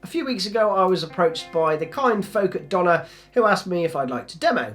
few weeks ago I was approached by the kind folk at Donna who asked me if I'd like to demo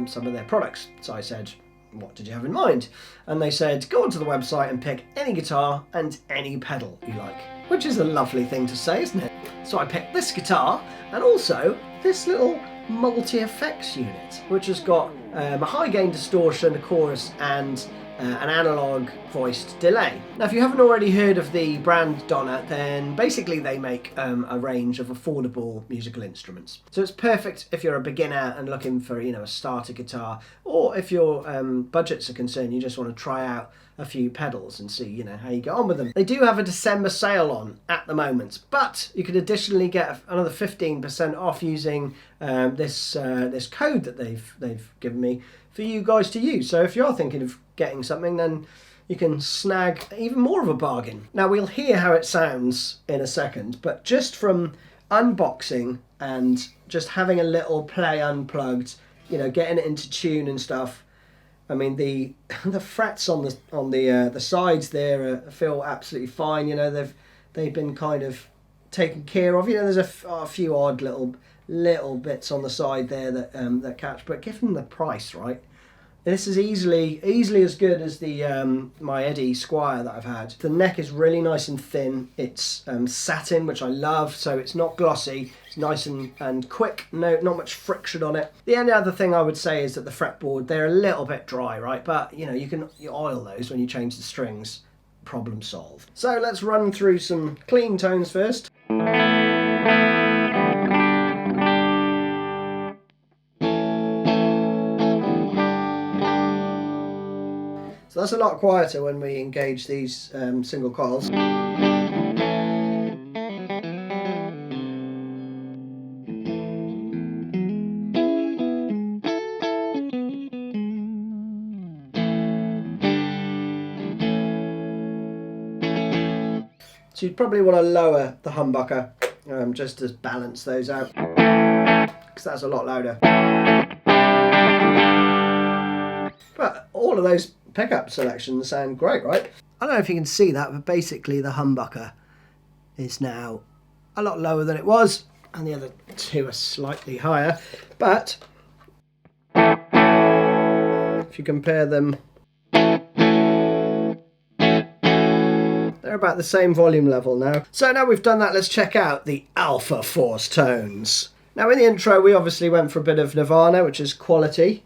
some of their products. So I said, what did you have in mind? And they said, go onto the website and pick any guitar and any pedal you like. Which is a lovely thing to say, isn't it? So I picked this guitar and also this little MultiFx unit, which has got a high gain distortion, a chorus and an analog voiced delay. Now if you haven't already heard of the brand Donna, then basically they make a range of affordable musical instruments. So it's perfect if you're a beginner and looking for, you know, a starter guitar, or if your budgets are concerned, you just want to try out a few pedals and see, you know, how you get on with them. They do have a December sale on at the moment, but you could additionally get another 15% off using this code that they've given me for you guys to use. So if you're thinking of getting something, then you can snag even more of a bargain. Now we'll hear how it sounds in a second, but just from unboxing and just having a little play unplugged, you know, getting it into tune and stuff, I mean the frets on the sides there feel absolutely fine. You know, they've been kind of taken care of. You know, there's a few odd little bits on the side there that catch, but given the price, right, this is easily as good as the my Eddie Squire that I've had. The neck is really nice and thin. It's satin, which I love, so it's not glossy. It's nice and quick. Not much friction on it. The only other thing I would say is that the fretboard, they're a little bit dry, right? But you know, you oil those when you change the strings. Problem solved. So let's run through some clean tones first. So that's a lot quieter when we engage these single coils. So you'd probably want to lower the humbucker just to balance those out, because that's a lot louder. But all of those pickup selections sound great, right? I don't know if you can see that, but basically the humbucker is now a lot lower than it was, and the other two are slightly higher. But if you compare them, they're about the same volume level now. So now we've done that, let's check out the Alpha Force tones. Now in the intro we obviously went for a bit of Nirvana, which is quality.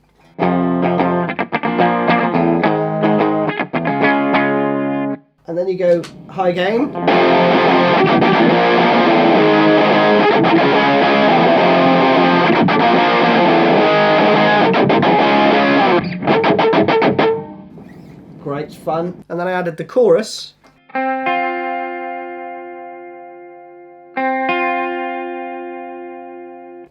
And then you go high gain. Great fun. And then I added the chorus.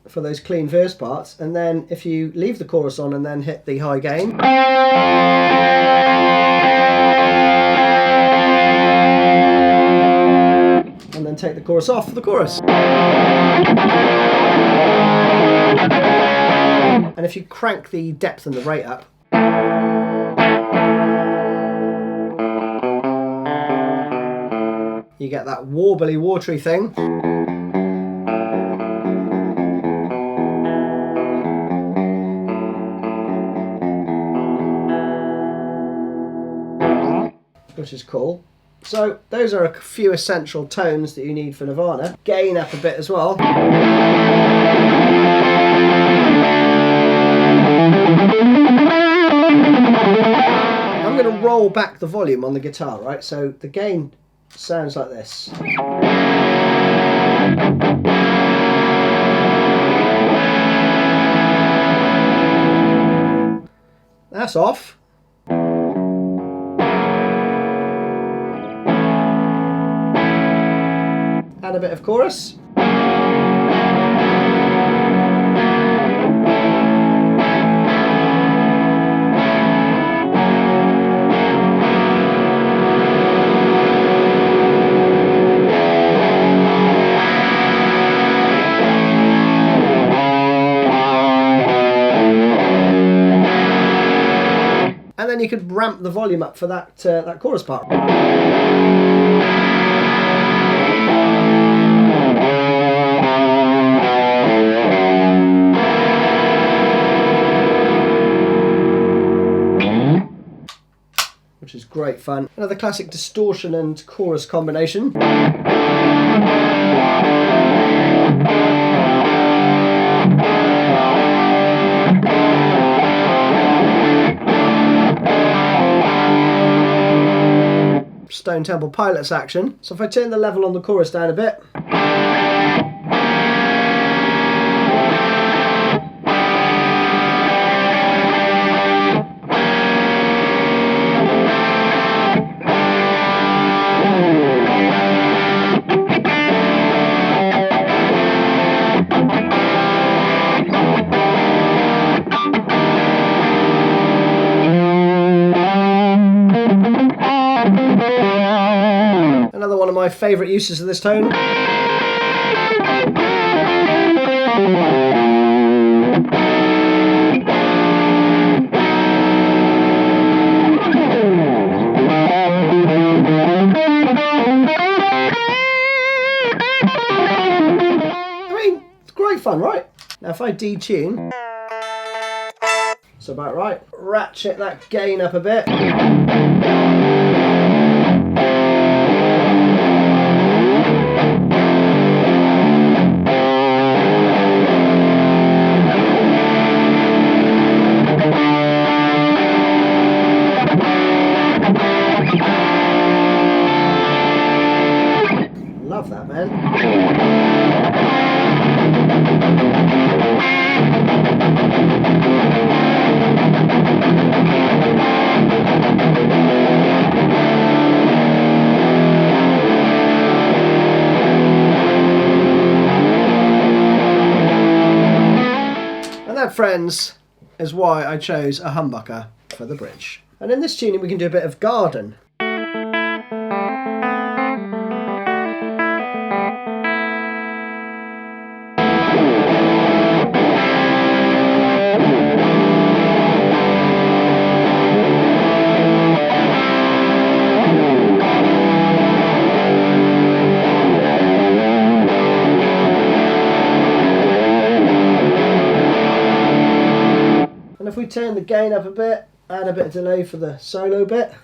For those clean verse parts. And then if you leave the chorus on and then hit the high gain, and then take the chorus off for the chorus. And if you crank the depth and the rate up, you get that warbly, watery thing. Which is cool. So those are a few essential tones that you need for Nirvana. Gain up a bit as well. I'm going to roll back the volume on the guitar, right? So the gain sounds like this. That's off. Add a bit of chorus. And then you could ramp the volume up for that that chorus part. great fun. Another classic distortion and chorus combination. Stone Temple Pilots action. So if I turn the level on the chorus down a bit. Another one of my favourite uses of this tone. It's great fun, right? Now if I detune, it's about right. Ratchet that gain up a bit. Love that, man. And that, friends, is why I chose a humbucker for the bridge. And in this tuning we can do a bit of garden. And if we turn the gain up a bit, add a bit of delay for the solo bit.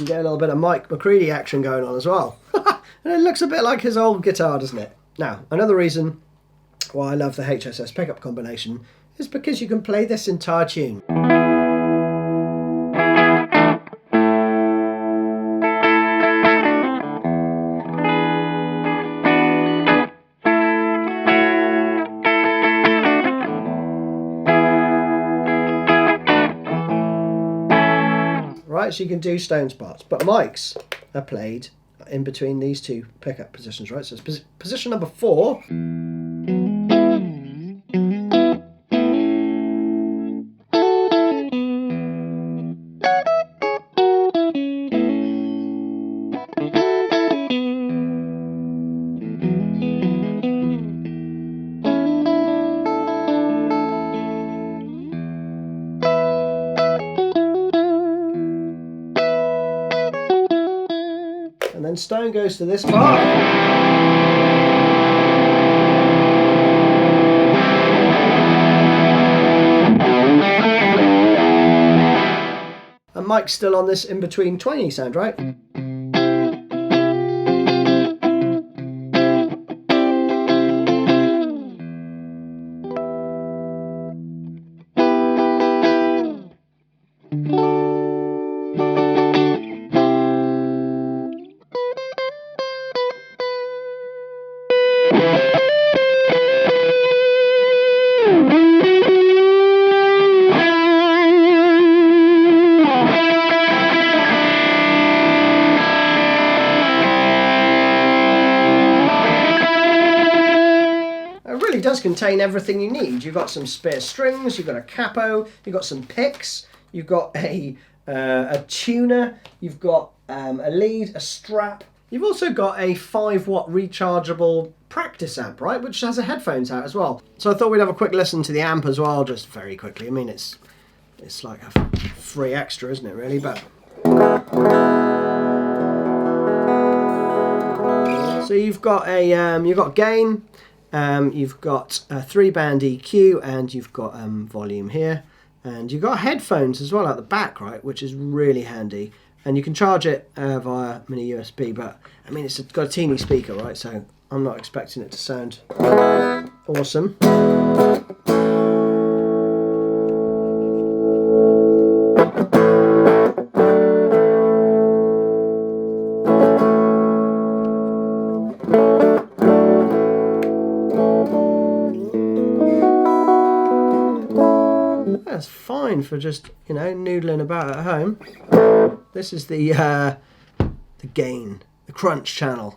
Get a little bit of Mike McCready action going on as well. And it looks a bit like his old guitar, doesn't it? Now, another reason why I love the HSS pickup combination is because you can play this entire tune. Right, so you can do Stone's parts, but Mike's are played in between these two pickup positions, right? So it's position number 4. And then Stone goes to this part. And Mike's still on this in between 20 sound, right? really does contain everything you need. You've got some spare strings, you've got a capo, you've got some picks, you've got a tuner, you've got a lead, a strap. You've also got a 5-watt rechargeable practice amp, right, which has a headphones out as well. So I thought we'd have a quick listen to the amp as well, just very quickly. I mean, it's like a free extra, isn't it, really? But so you've got gain, you've got a 3-band EQ, and you've got volume here, and you've got headphones as well at the back, right, which is really handy. And you can charge it via mini USB, but I mean, it's got a teeny speaker, right? So I'm not expecting it to sound awesome. That's fine for just, you know, noodling about at home. This is the gain, the crunch channel.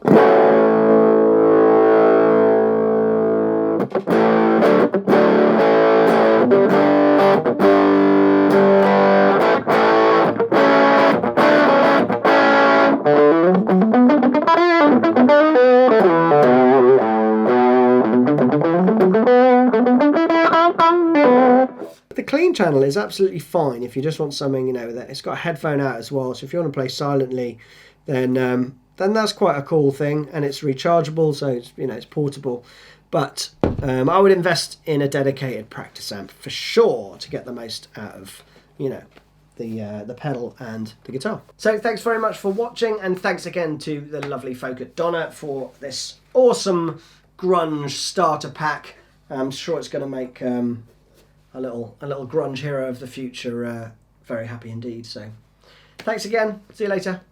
The clean channel is absolutely fine if you just want something, you know, that it's got a headphone out as well. So if you want to play silently, then that's quite a cool thing, and it's rechargeable, so it's, you know, it's portable. But I would invest in a dedicated practice amp for sure to get the most out of, you know, the pedal and the guitar. So thanks very much for watching, and thanks again to the lovely folk at Donna for this awesome grunge starter pack. I'm sure it's going to make a little grunge hero of the future very happy indeed. So thanks again. See you later.